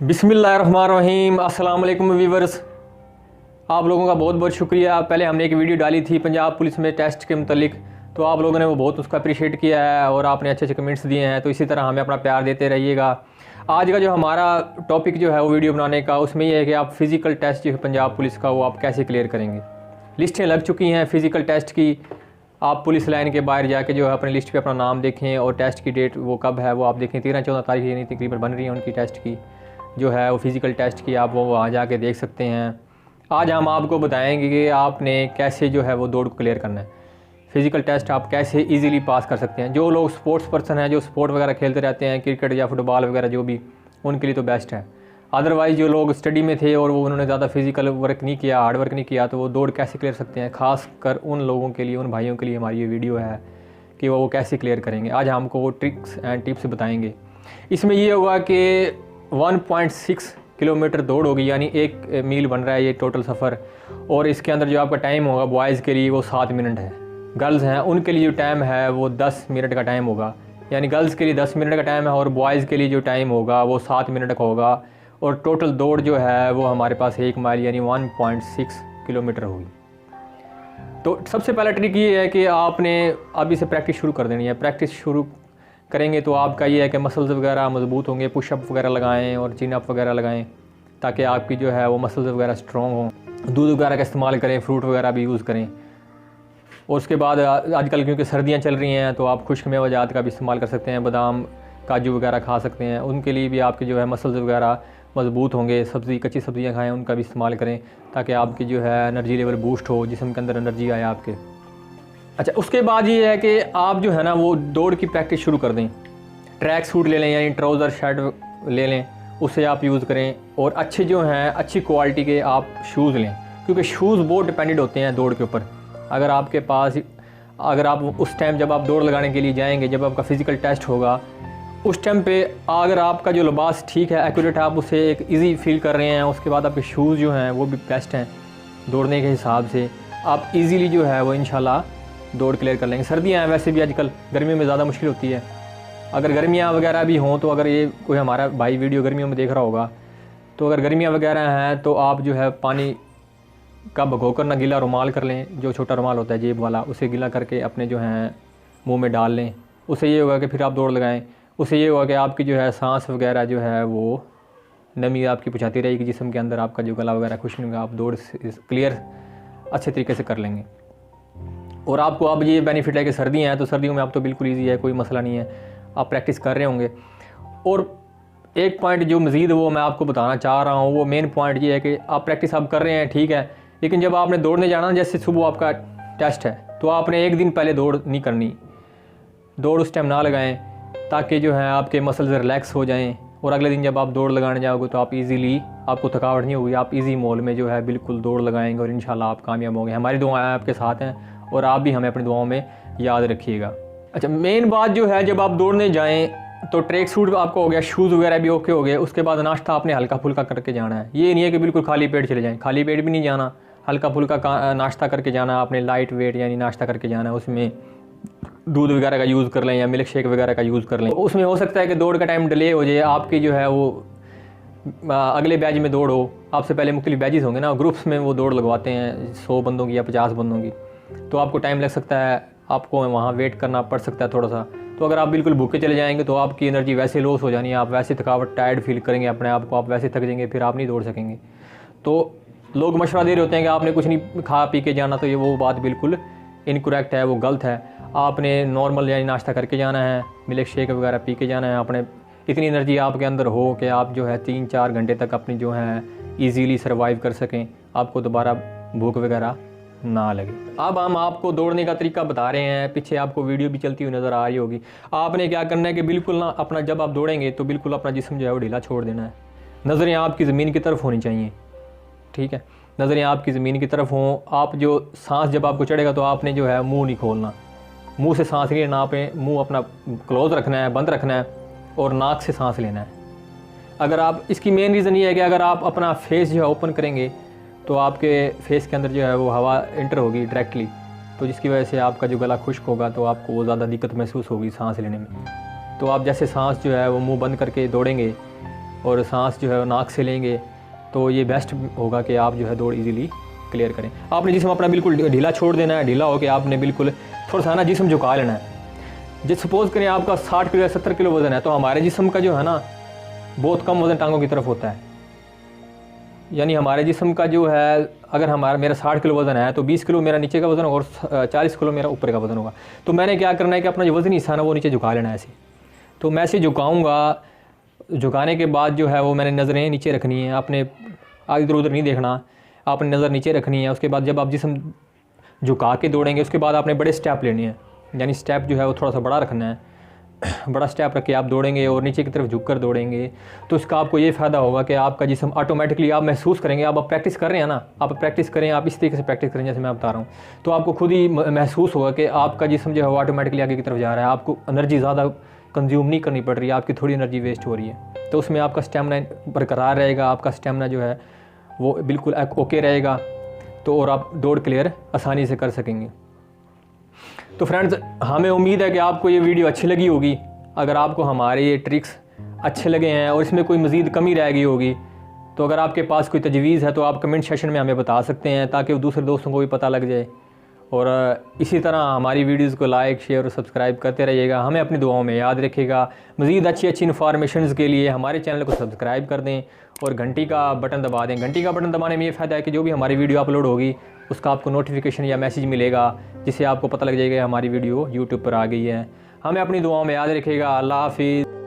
बिस्मिल्लाहिर्रहमानिर्रहीम। अस्सलाम वालेकुम व्यूवर्स, आप लोगों का बहुत बहुत शुक्रिया। पहले हमने एक वीडियो डाली थी पंजाब पुलिस में टेस्ट के मतलब, तो आप लोगों ने वो बहुत उसका अप्रिशिएट किया है और आपने अच्छे अच्छे कमेंट्स दिए हैं, तो इसी तरह हमें अपना प्यार देते रहिएगा। आज का जो हमारा टॉपिक जो है वो वीडियो बनाने का, उसमें ये है कि आप फ़िज़िकल टेस्ट जो है पंजाब पुलिस का, वो आप कैसे क्लियर करेंगे। लिस्टें लग चुकी हैं फ़िज़िकल टेस्ट की। आप पुलिस लाइन के बाहर जाके जो है अपनी लिस्ट पे अपना नाम देखें और टेस्ट की डेट वो कब है वो आप देखें। 13-14 तारीख यानी तकरीबन बन रही है उनकी टेस्ट की, जो है वो फ़िज़िकल टेस्ट की, आप वो वहाँ जाके देख सकते हैं। आज हम आपको बताएंगे कि आपने कैसे जो है वो दौड़ को क्लियर करना है। फ़िज़िकल टेस्ट आप कैसे इजीली पास कर सकते हैं। जो लोग स्पोर्ट्स पर्सन हैं, जो स्पोर्ट वगैरह खेलते रहते हैं, क्रिकेट या फुटबॉल वगैरह जो भी, उनके लिए तो बेस्ट है। अदरवाइज़ जो लोग स्टडी में थे और वो उन्होंने ज़्यादा फिज़िकल वर्क नहीं किया, हार्ड वर्क नहीं किया, तो वो दौड़ कैसे क्लियर सकते हैं। ख़ास कर उन लोगों के लिए, उन भाइयों के लिए हमारी ये वीडियो है कि वो कैसे क्लियर करेंगे। आज हमको वो ट्रिक्स एंड टिप्स बताएंगे। इसमें ये होगा कि 1.6 किलोमीटर दौड़ होगी, यानी 1 मील बन रहा है ये टोटल सफ़र। और इसके अंदर जो आपका टाइम होगा बॉयज़ के लिए वो 7 मिनट है। गर्ल्स हैं उनके लिए जो टाइम है वो 10 मिनट का टाइम होगा, यानी गर्ल्स के लिए 10 मिनट का टाइम है और बॉयज़ के लिए जो टाइम होगा वो 7 मिनट का होगा। और टोटल दौड़ जो है वो हमारे पास 1 माइल यानी 1.6 किलोमीटर होगी। तो सबसे पहला ट्रिक ये है कि आपने अभी से प्रैक्टिस शुरू कर देनी है। प्रैक्टिस शुरू करेंगे तो आपका ये है कि मसल्स वगैरह मजबूत होंगे। पुशअप वगैरह लगाएं और चिन अप वगैरह लगाएं ताकि आपकी जो है वो मसल्स वगैरह स्ट्रॉन्ग हों। दूध वगैरह का इस्तेमाल करें, फ्रूट वगैरह भी यूज़ करें। और उसके बाद आजकल क्योंकि सर्दियाँ चल रही हैं तो आप खुश्क मेवाजात का भी इस्तेमाल कर सकते हैं। बादाम, काजू वगैरह खा सकते हैं, उनके लिए भी आपके जो है मसल्स वगैरह मजबूत होंगे। सब्ज़ी, कच्ची सब्ज़ियाँ खाएँ, उनका भी इस्तेमाल करें ताकि आपकी जो है एनर्जी लेवल बूस्ट हो, जिस्म के अंदर एनर्जी आए आपके। अच्छा, उसके बाद ये है कि आप जो है ना वो दौड़ की प्रैक्टिस शुरू कर दें। ट्रैक सूट ले लें, यानी ट्राउज़र शर्ट ले लें, उसे आप यूज़ करें। और अच्छे जो हैं अच्छी क्वालिटी के आप शूज़ लें, क्योंकि शूज़ बहुत डिपेंडेंट होते हैं दौड़ के ऊपर। अगर आपके पास, अगर आप उस टाइम जब आप दौड़ लगाने के लिए जाएंगे, जब आपका फ़िज़िकल टेस्ट होगा, उस टाइम पे अगर आपका जो लिबास ठीक है, एक्यूरेट, आप उसे एक इजी फील कर रहे हैं, उसके बाद आपके शूज़ जो हैं वो भी बेस्ट हैं दौड़ने के हिसाब से, आप इजीली जो है वो इंशाल्लाह दौड़ क्लियर कर लेंगे। सर्दियाँ हैं, वैसे भी आजकल गर्मियों में ज़्यादा मुश्किल होती है। अगर गर्मियाँ वगैरह भी हों तो, अगर ये कोई हमारा भाई वीडियो गर्मियों में देख रहा होगा, तो अगर गर्मियाँ वगैरह हैं तो आप जो है पानी का भगोकर ना गीला रुमाल कर लें, जो छोटा रुमाल होता है जेब वाला, उसे गीला करके अपने जो है मुंह में डाल लें। उससे ये होगा कि फिर आप दौड़ लगाएं। उससे ये होगा कि आपकी जो है सांस वगैरह जो है वो नमी आपकी पहुँचाती रहेगी जिस्म के अंदर, आपका जो गला वगैरह खुश नहीं होगा, आप दौड़ क्लियर अच्छे तरीके से कर लेंगे। और आपको अब ये बेनिफिट है कि सर्दियाँ हैं तो सर्दियों में आप तो बिल्कुल ईजी है, कोई मसला नहीं है, आप प्रैक्टिस कर रहे होंगे। और एक पॉइंट जो मज़ीद वो मैं आपको बताना चाह रहा हूँ, वो मेन पॉइंट ये है कि आप प्रैक्टिस आप कर रहे हैं, ठीक है, लेकिन जब आपने दौड़ने जाना, जैसे सुबह आपका टेस्ट है, तो आपने एक दिन पहले दौड़ नहीं करनी। दौड़ उस टाइम ना लगाएं ताकि जो है आपके मसल्स रिलैक्स हो जाएं। और अगले दिन जब आप दौड़ लगाने जाओगे तो आप इजीली, आपको थकावट नहीं होगी, आप इजी मोड में जो है बिल्कुल दौड़ लगाएंगे और इंशाल्लाह आप कामयाब होंगे। हमारी दुआएं आपके साथ हैं और आप भी हमें अपनी दुआओं में याद रखिएगा। अच्छा, मेन बात जो है, जब आप दौड़ने जाएँ तो ट्रैक सूट आपको हो गया, शूज़ वगैरह भी ओके हो गए। उसके बाद नाश्ता आपने हल्का फुल्का करके जाना है। ये नहीं है कि बिल्कुल खाली पेट चले जाएँ, खाली पेट भी नहीं जाना, हल्का फुल्का नाश्ता करके जाना। आपने लाइट वेट यानी नाश्ता करके जाना है, उसमें दूध वगैरह का यूज़ कर लें या मिल्क शेक वगैरह का यूज़ कर लें। उसमें हो सकता है कि दौड़ का टाइम डिले हो जाए, आपकी जो है वो अगले बैच में दौड़ हो। आपसे पहले मुख्तलिफ बैचेस होंगे ना, ग्रुप्स में वो दौड़ लगवाते हैं 100 बंदों की या 50 बंदों की, तो आपको टाइम लग सकता है, आपको वहाँ वेट करना पड़ सकता है थोड़ा सा। तो अगर आप बिल्कुल भूखे चले जाएंगे तो आपकी एनर्जी वैसे लॉस हो जानी है, आप वैसे थकावट, टायर्ड फील करेंगे अपने आप को, आप वैसे थक जाएंगे, फिर आप नहीं दौड़ सकेंगे। तो लोग मशवरा दे रहे होते हैं कि आपने कुछ नहीं खा पी के जाना, तो ये वो बात बिल्कुल इनकरेक्ट है, वो गलत है। आपने नॉर्मल यानी नाश्ता करके जाना है, मिल्क शेक वगैरह पी के जाना है। अपने इतनी एनर्जी आपके अंदर हो कि आप जो है 3-4 घंटे तक अपनी जो है ईजीली सर्वाइव कर सकें, आपको दोबारा भूख वगैरह ना लगे। अब हम आपको दौड़ने का तरीका बता रहे हैं, पीछे आपको वीडियो भी चलती हुई नज़र आ रही होगी। आपने क्या करना है कि बिल्कुल ना अपना, जब आप दौड़ेंगे तो बिल्कुल अपना जिस्म जो है वो ढीला छोड़ देना है। नज़रें आपकी ज़मीन की तरफ होनी चाहिए, ठीक है, नज़रें आपकी ज़मीन की तरफ हों। आप जो सांस जब आपको चढ़ेगा तो आपने जो है मुंह नहीं खोलना, मुंह से सांस नहीं लेना, आपने मुंह अपना क्लोज रखना है, बंद रखना है और नाक से सांस लेना है। अगर आप, इसकी मेन रीज़न ये है कि अगर आप अपना फेस जो है ओपन करेंगे तो आपके फेस के अंदर जो है वो हवा इंटर होगी डायरेक्टली, तो जिसकी वजह से आपका जो गला खुश्क होगा तो आपको वो ज़्यादा दिक्कत महसूस होगी सांस लेने में। तो आप जैसे सांस जो है वो मुँह बंद करके दौड़ेंगे और सांस जो है नाक से लेंगे तो ये बेस्ट होगा कि आप जो है दौड़ इजीली क्लियर करें। आपने जिस्म अपना बिल्कुल ढीला छोड़ देना है, ढीला होकर आपने बिल्कुल थोड़ा सा ना जिस्म झुका लेना है। जिस सपोज़ करें आपका 60 किलो या 70 किलो वज़न है, तो हमारे जिस्म का जो है ना बहुत कम वज़न टांगों की तरफ होता है। यानी हमारे जिस्म का जो है, अगर मेरा 60 किलो वज़न है तो 20 किलो मेरा नीचे का वज़न होगा और 40 किलो मेरा ऊपर का वज़न होगा। तो मैंने क्या करना है कि अपना जो वज़नी हिस्सा है ना वो नीचे झुका लेना है ऐसे। तो मैं ऐसे झुकाऊँगा, झुकाने के बाद जो है वो मैंने नज़रें नीचे रखनी है, आपने इधर उधर नहीं देखना, आपने नज़र नीचे रखनी है। उसके बाद जब आप जिस्म झुका के दौड़ेंगे उसके बाद आपने बड़े स्टेप लेने हैं, यानी स्टेप जो है वो थोड़ा सा बड़ा रखना है। बड़ा स्टेप रख के आप दौड़ेंगे और नीचे की तरफ झुक कर दौड़ेंगे तो इसका आपको ये फ़ायदा होगा कि आपका जिस्म ऑटोमेटिकली आप महसूस करेंगे। आप प्रैक्टिस कर रहे हैं ना, आप प्रैक्टिस करें, आप इस तरीके से प्रैक्टिस करें जैसे मैं बता रहा हूँ, तो आपको खुद ही महसूस होगा कि आपका जिस्म जो है वो ऑटोमेटिकली आगे की तरफ जा रहा है। आपको एनर्जी ज़्यादा कंज्यूम नहीं करनी पड़ रही है, आपकी थोड़ी एनर्जी वेस्ट हो रही है। तो उसमें आपका स्टेमिना बरकरार रहेगा, आपका स्टेमिना जो है वो बिल्कुल ओके रहेगा, तो और आप दौड़ क्लियर आसानी से कर सकेंगे। तो फ्रेंड्स, हमें उम्मीद है कि आपको ये वीडियो अच्छी लगी होगी। अगर आपको हमारे ये ट्रिक्स अच्छे लगे हैं और इसमें कोई मज़ीद कमी रह गई होगी, तो अगर आपके पास कोई तजवीज़ है तो आप कमेंट सेशन में हमें बता सकते हैं, ताकि दूसरे दोस्तों को भी पता लग जाए। और इसी तरह हमारी वीडियोज़ को लाइक, शेयर और सब्सक्राइब करते रहिएगा। हमें अपनी दुआओं में याद रखिएगा। मज़ीद अच्छी इन्फॉर्मेशन के लिए हमारे चैनल को सब्सक्राइब कर दें और घंटी का बटन दबा दें। घंटी का बटन दबाने में ये फ़ायदा है कि जो भी हमारी वीडियो अपलोड होगी उसका आपको नोटिफिकेशन या मैसेज मिलेगा, जिससे आपको पता लग जाएगा हमारी वीडियो यूट्यूब पर आ गई है। हमें अपनी दुआओं में याद रखिएगा। अल्लाह हाफिज़।